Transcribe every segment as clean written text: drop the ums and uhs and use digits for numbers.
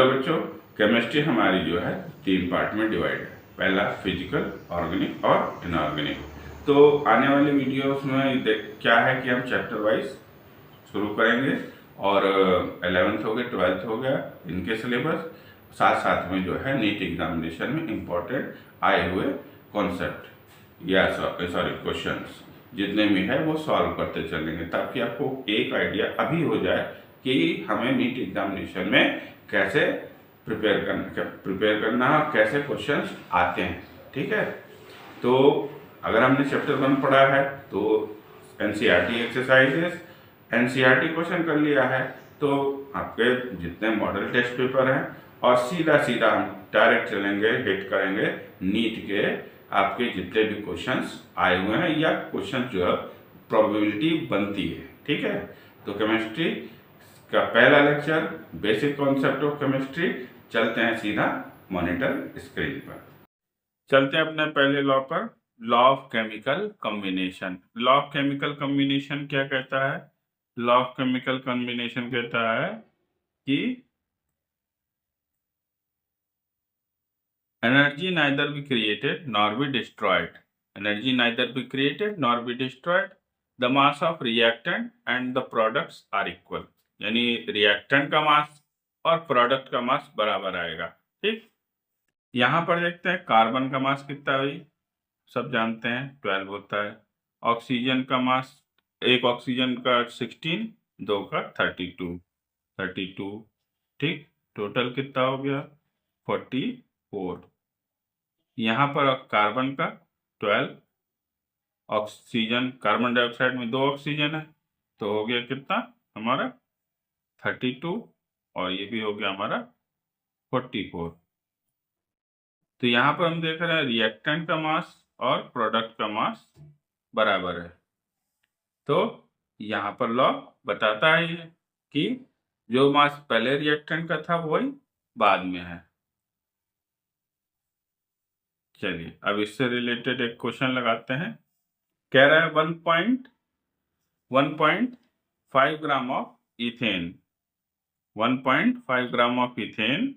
Hello बच्चों, chemistry हमारी जो है 3 पार्ट में डिवाइड है। पहला फिजिकल, ऑर्गेनिक और इनऑर्गेनिक। तो आने वाली वीडियोस में क्या है कि हम चैप्टर वाइज शुरू करेंगे और 11th हो गया, 12th हो गया, इनके सिलेबस साथ साथ में जो है नीट एग्जामिनेशन में इम्पोर्टेंट आए हुए कॉन्सेप्ट या सॉरी क्वेश्चंस जितने भी है वो सॉल्व करते चलेंगे, ताकि आपको एक आइडिया अभी हो जाए कि हमें नीट एग्जामिनेशन में कैसे प्रिपेयर करना है और कैसे क्वेश्चंस आते हैं। ठीक है, तो अगर हमने चैप्टर 1 पढ़ा है तो एनसीईआरटी एक्सरसाइजेस, एनसीईआरटी क्वेश्चन कर लिया है, तो आपके जितने मॉडल टेस्ट पेपर हैं और सीधा सीधा हम डायरेक्ट चलेंगे, हिट करेंगे नीट के आपके जितने भी क्वेश्चंस आए हुए हैं या क्वेश्चन जो है प्रोबेबिलिटी बनती है। ठीक है, तो केमिस्ट्री का पहला lecture basic concept of chemistry. चलते हैं सीधा मॉनिटर स्क्रीन पर। चलते हैं अपने पहले लॉ पर, law of chemical combination. Law of chemical combination क्या कहता है? लॉ ऑफ केमिकल कॉम्बिनेशन कहता है कि energy neither be created nor be destroyed, energy neither be created nor be destroyed, the mass of reactant and the products are equal, यानी reactant का mass और product का मास बराबर आएगा। ठीक, यहां पर देखते हैं कार्बन का मास कितना भाई, सब जानते हैं 12 होता है। ऑक्सीजन का मास, एक ऑक्सीजन का 16, दो का 32। ठीक, टोटल कितना हो गया 44। यहाँ पर कार्बन का 12, ऑक्सीजन, कार्बन डाइऑक्साइड में 2 ऑक्सीजन है, तो हो गया कितना हमारा 32, और ये भी हो गया हमारा 44। तो यहाँ पर हम देख रहे हैं रिएक्टेंट का मास और प्रोडक्ट का मास बराबर है। तो यहाँ पर लॉ बताता है कि जो मास पहले रिएक्टेंट का था वही बाद में है। चलिए अब इससे रिलेटेड एक क्वेश्चन लगाते हैं। कह रहा है 1.5 gram of ethane, 1.5 gram of ethane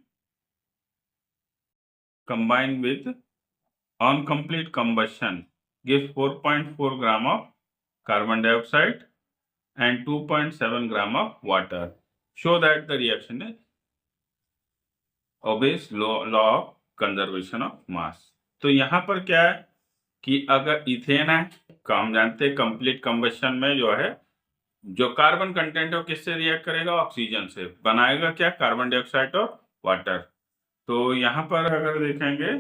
combined with on complete combustion gives 4.4 gram of carbon dioxide and 2.7 gram of water. Show that the reaction is obeys law of conservation of mass. तो यहाँ पर क्या है कि अगर ethane है, हम जानते हैं कंप्लीट कंबशन में जो है जो कार्बन कंटेंट है वो किससे रिएक्ट करेगा? ऑक्सीजन से। बनाएगा क्या? कार्बन डाइऑक्साइड और वाटर। तो यहाँ पर अगर देखेंगे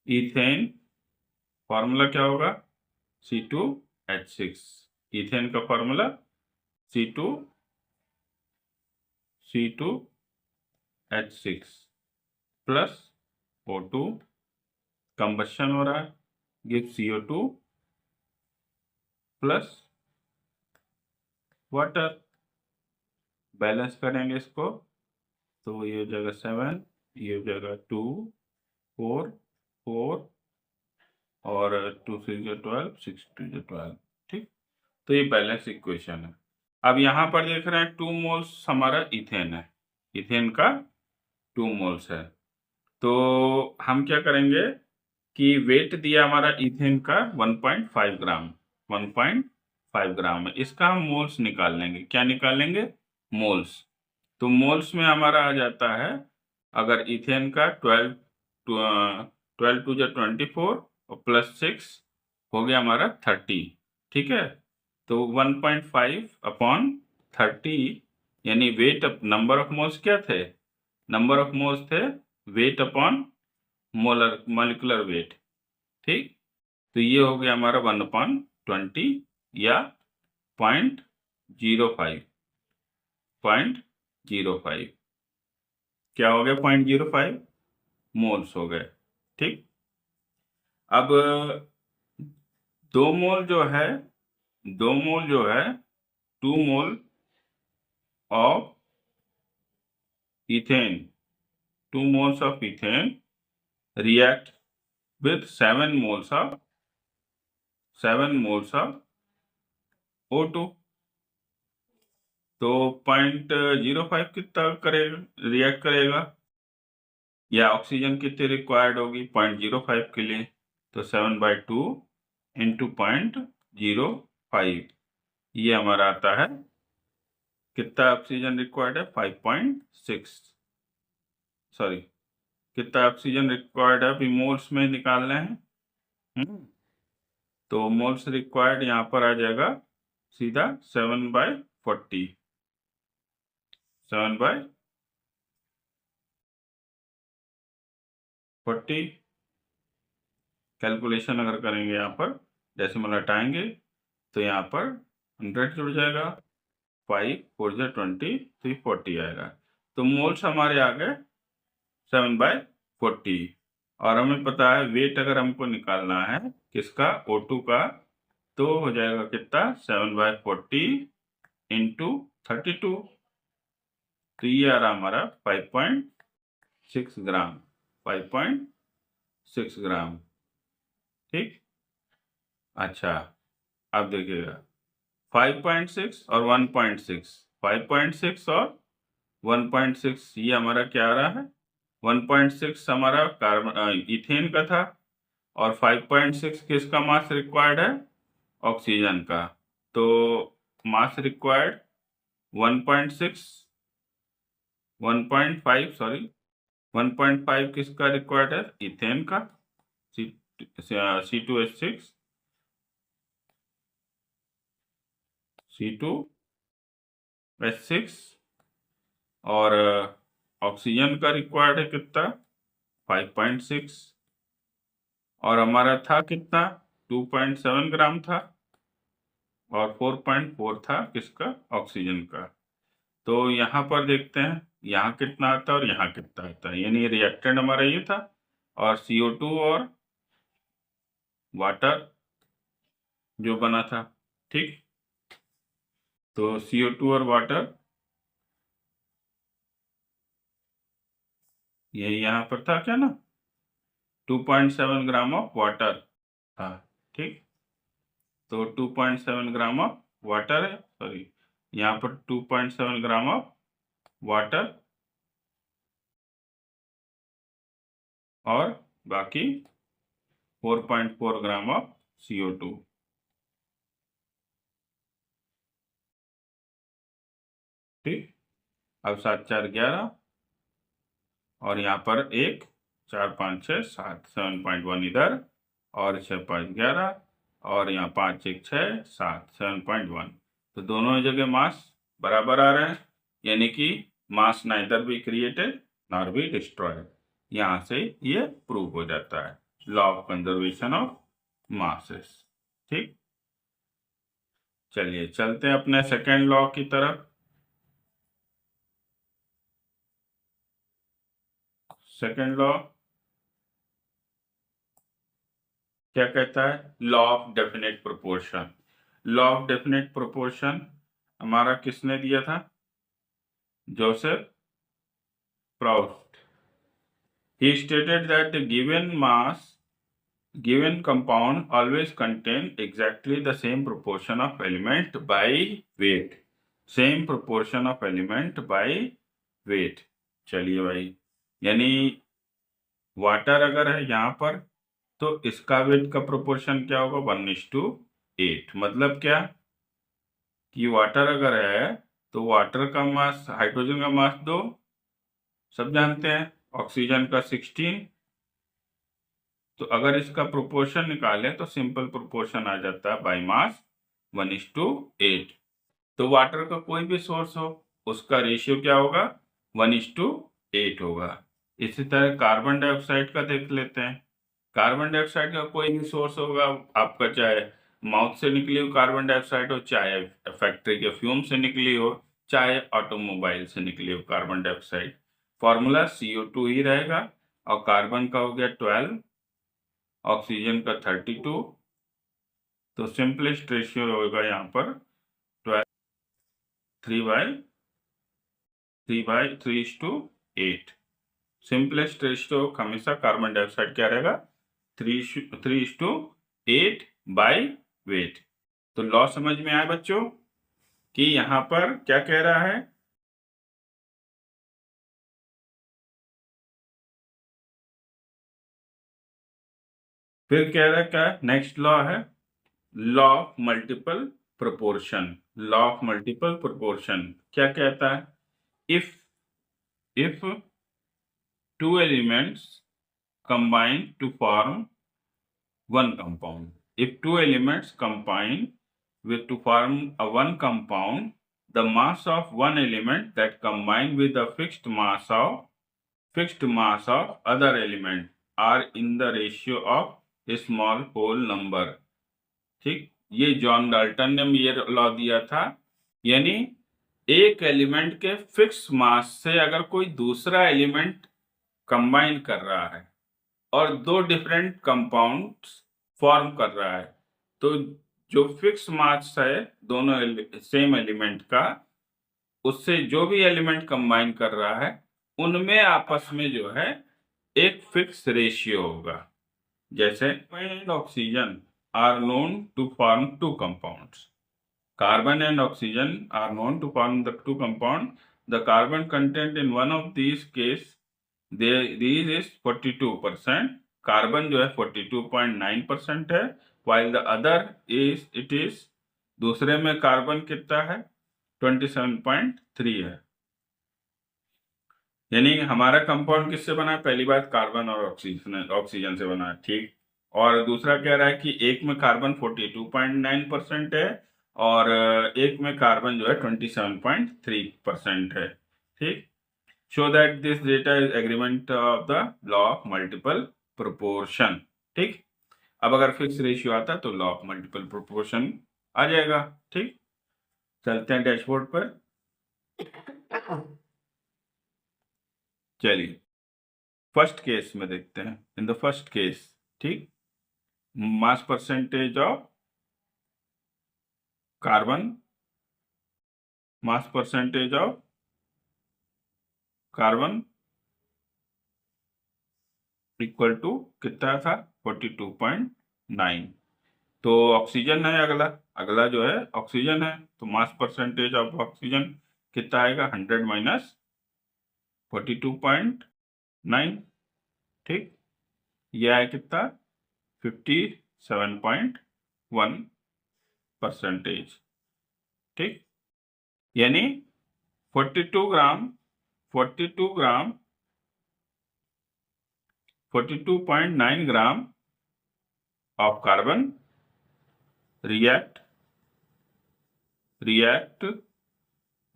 इथेन फॉर्मूला क्या होगा? C2H6। इथेन का formula C2H6 plus O2, combustion हो रहा है, give CO2 plus water. Balance करेंगे इसको तो ये हो जाएगा 7, ये हो जाएगा 2, 4, 4 और 2 6 12, 6 2 12। ठीक, तो ये बैलेंस इक्वेशन है। अब यहाँ पर देख रहे हैं 2 मोल्स हमारा इथेन है, इथेन का 2 मोल्स है। तो हम क्या करेंगे कि वेट दिया हमारा इथेन का 1.5 ग्राम, 1.5 ग्राम है, इसका हम मोल्स निकाल लेंगे। क्या निकालेंगे? मोल्स। तो मोल्स में हमारा आ जाता है, अगर इथेन का 12 2 24 और प्लस 6 हो गया हमारा 30। ठीक है, तो 1.5 अपॉन 30 यानी वेट, नंबर ऑफ मोल्स क्या थे? नंबर ऑफ मोल्स थे वेट अपॉन मॉलिक्यूलर वेट। ठीक, तो ये हो गया हमारा 1/20 या 0.05, 0.05 क्या हो गया? 0.05 मोल्स हो गए। ठीक, अब 2 मोल जो है 2 mole of ethane, 2 moles of ethane react with 7 moles of O2। तो 0.05 कितना करेगा, रिएक्ट करेगा, या ऑक्सीजन कितनी रिक्वायर्ड होगी 0.05 के लिए, तो 7/2 इंटू 0.05, ये हमारा आता है कितना ऑक्सीजन रिक्वायर्ड है 5.6, सॉरी कितना ऑक्सीजन रिक्वायर्ड है अभी मोल्स में निकालना है। तो मोल्स रिक्वायर्ड यहाँ पर आ जाएगा सीधा 7/40, 7/40 कैलकुलेशन अगर करेंगे यहाँ पर डेसिमल हटाएंगे तो यहाँ पर 100 जुड़ जाएगा, 5 4 20, तो ये 40 आएगा। तो मोल्स हमारे आ गए 7/40, और हमें पता है वेट अगर हमको निकालना है किसका, O2 का, तो हो जाएगा कितना 7/40 इंटू 32, तो ये आ रहा हमारा 5.6 ग्राम, 5.6 ग्राम। ठीक, अच्छा अब देखिएगा 5.6 और 1.6, 5.6 और 1.6, ये हमारा क्या आ रहा है, 1.6 हमारा कार्बन इथेन का था, और 5.6 किसका मास रिक्वायर्ड है, ऑक्सीजन का। तो मास रिक्वायर्ड 1.6, 1.5 सॉरी 1.5 किसका रिक्वायर्ड है, इथेन का, C2H6, C2H6, और ऑक्सीजन का रिक्वायर्ड है कितना 5.6, और हमारा था कितना 2.7 ग्राम था, और 4.4 था किसका, ऑक्सीजन का। तो यहाँ पर देखते हैं यहाँ कितना आता है और यहाँ कितना आता है, यानी रिएक्टेंट हमारा ये था, और CO2 और वाटर जो बना था। ठीक, तो CO2 और वाटर ये यहाँ पर था क्या ना, 2.7 ग्राम ऑफ वाटर था। ठीक, तो 2.7 ग्राम ऑफ वाटर है, सॉरी यहाँ पर 2.7 ग्राम ऑफ वाटर, और बाकी 4.4 ग्राम ऑफ CO2। ठीक, अब 7 4 11, और यहाँ पर 1 4 5 6 7, 7.1 इधर, और 6 5 11, और यहाँ 5 1 6 7, 7.1। तो दोनों जगह मास बराबर आ रहे हैं, यानी कि mass neither be created nor be destroyed. यहाँ से ये प्रूव हो जाता है, law of conservation of masses. ठीक, चलिए चलते हैं अपने सेकेंड लॉ की तरफ। सेकेंड लॉ क्या कहता है, law of definite proportion. Law of definite proportion हमारा किसने दिया था, Joseph Proust. He stated that the given compound always contain exactly the same proportion of element by weight, same proportion of element by weight। चलिए भाई, यानी water अगर है यहाँ पर तो इसका वेट का प्रोपोर्शन क्या होगा 1:8। मतलब क्या कि वाटर अगर है तो वाटर का मास, हाइड्रोजन का मास 2 सब जानते हैं, ऑक्सीजन का 16। तो अगर इसका प्रोपोर्शन निकालें तो सिंपल प्रोपोर्शन आ जाता है बाय मास 1:8। तो वाटर का कोई भी सोर्स हो उसका रेशियो क्या होगा 1:8 होगा। इसी तरह कार्बन डाइऑक्साइड का देख लेते हैं। कार्बन डाइऑक्साइड का कोई भी सोर्स होगा आपका, चाहे माउथ से निकली हो कार्बन डाइऑक्साइड हो, चाहे फैक्ट्री के फ्यूम से निकली हो, चाहे ऑटोमोबाइल से निकली हो कार्बन डाइऑक्साइड, फॉर्मूला CO2 ही रहेगा। और कार्बन का हो गया 12, ऑक्सीजन का 32, तो सिंपलेस्ट रेशियो होगा यहाँ पर 3/3:8। सिंपलेस्ट रेशियो हमेशा कार्बन डाइऑक्साइड क्या रहेगा 3:8 बाई वेट। तो लॉ समझ में आया बच्चों कि यहां पर क्या कह रहा है, फिर कह रहा है क्या, नेक्स्ट लॉ है law of multiple proportion. Law of multiple proportion क्या कहता है, if two elements combine to form one compound. If two elements combine to form a one compound, the mass of one element that combine with the fixed mass of other element are in the ratio of a small whole number. ठीक, ये John Dalton ने ये law दिया था। यानी एक element के fix mass से अगर कोई दूसरा एलिमेंट कंबाइन कर रहा है और दो डिफरेंट कंपाउंड्स फॉर्म कर रहा है, तो जो फिक्स मास है दोनों सेम एलिमेंट का, उससे जो भी एलिमेंट कंबाइन कर रहा है उनमें आपस में जो है एक फिक्स रेशियो होगा। जैसे and oxygen are known to form two compounds. Carbon and oxygen are known to form the two compound. The carbon content in one of these case this is 42%। Carbon जो है 42.9% है, while the other is it is दूसरे में carbon कितना है 27.3 है। यानी हमारा कंपाउंड किससे बना है, पहली बात कार्बन और ऑक्सीजन से बना है, ठीक। और दूसरा कह रहा है कि एक में कार्बन 42.9% है और एक में कार्बन जो है 27.3% है, ठीक। Show that this data is agreement of the law of multiple proportion। ठीक, अब अगर फिक्स रेशियो आता तो लॉ ऑफ मल्टीपल प्रोपोर्शन आ जाएगा। ठीक, चलते हैं डैशबोर्ड पर। चलिए फर्स्ट केस में देखते हैं। इन द फर्स्ट केस, ठीक, mass percentage of carbon, mass percentage of carbon equal to कितना था 42.9। तो ऑक्सीजन है अगला जो है ऑक्सीजन है, तो मास परसेंटेज ऑफ ऑक्सीजन कितना आएगा 100 माइनस 42.9। ठीक, यह है कितना 57.1%। ठीक, यानी 42 ग्राम 42.9 ग्राम of carbon react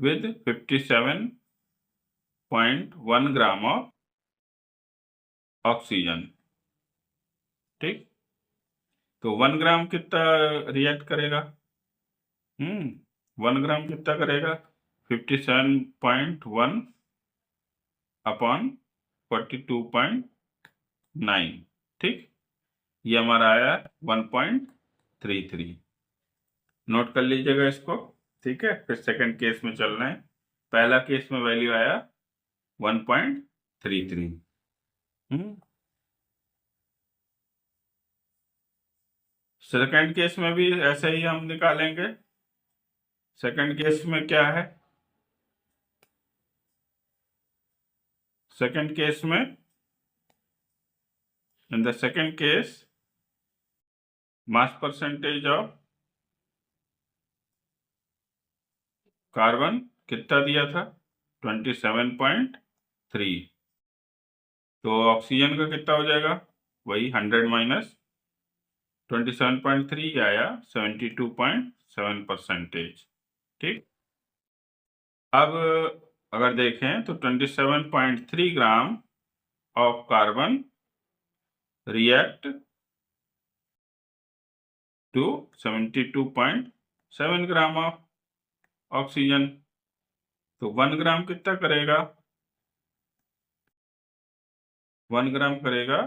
with 57.1 gram of oxygen. ठीक, तो 1 ग्राम कितना रिएक्ट करेगा, 1 ग्राम कितना करेगा 57.1 अपॉन 42.9। ठीक, ये हमारा आया 1.33। नोट कर लीजिएगा इसको। ठीक है, फिर सेकंड केस में चल रहे हैं। पहला केस में वैल्यू आया 1.33। सेकंड केस में भी ऐसे ही हम निकालेंगे। सेकंड केस में क्या है, सेकंड केस में in the second case mass percentage of carbon कितना दिया था 27.3। तो ऑक्सीजन का कितना हो जाएगा, वही 100 माइनस 27.3 आया 72.7%। ठीक, अब अगर देखें तो 27.3 gram of carbon react to 72.7 gram of oxygen. तो 1 ग्राम कितना करेगा, 1 ग्राम करेगा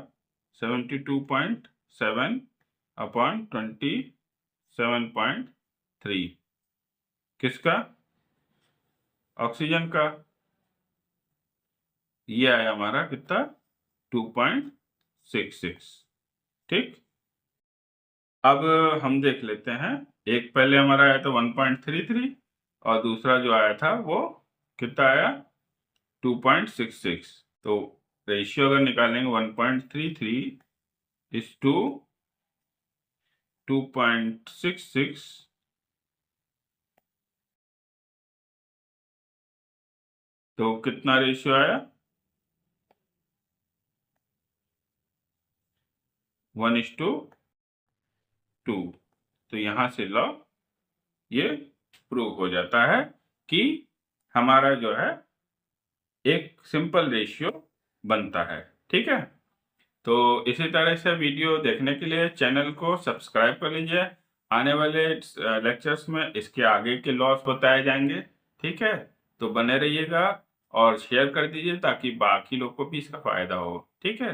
72.7 अपॉन 27.3 किसका, ऑक्सीजन का। ये आया हमारा कितना 2.66। ठीक। अब हम देख लेते हैं, एक पहले हमारा आया था 1.33 और दूसरा जो आया था वो कितना आया 2.66। तो रेशियो अगर निकालेंगे 1.33 इज टू 2.66, तो कितना रेशियो आया 1:2। तो यहां से लॉ ये प्रूव हो जाता है कि हमारा जो है एक सिंपल रेशियो बनता है। ठीक है, तो इसी तरह से वीडियो देखने के लिए चैनल को सब्सक्राइब कर लीजिए। आने वाले लेक्चर्स में इसके आगे के लॉस बताए जाएंगे। ठीक है, तो बने रहिएगा और शेयर कर दीजिए ताकि बाकी लोग को भी इसका फायदा हो। ठीक है।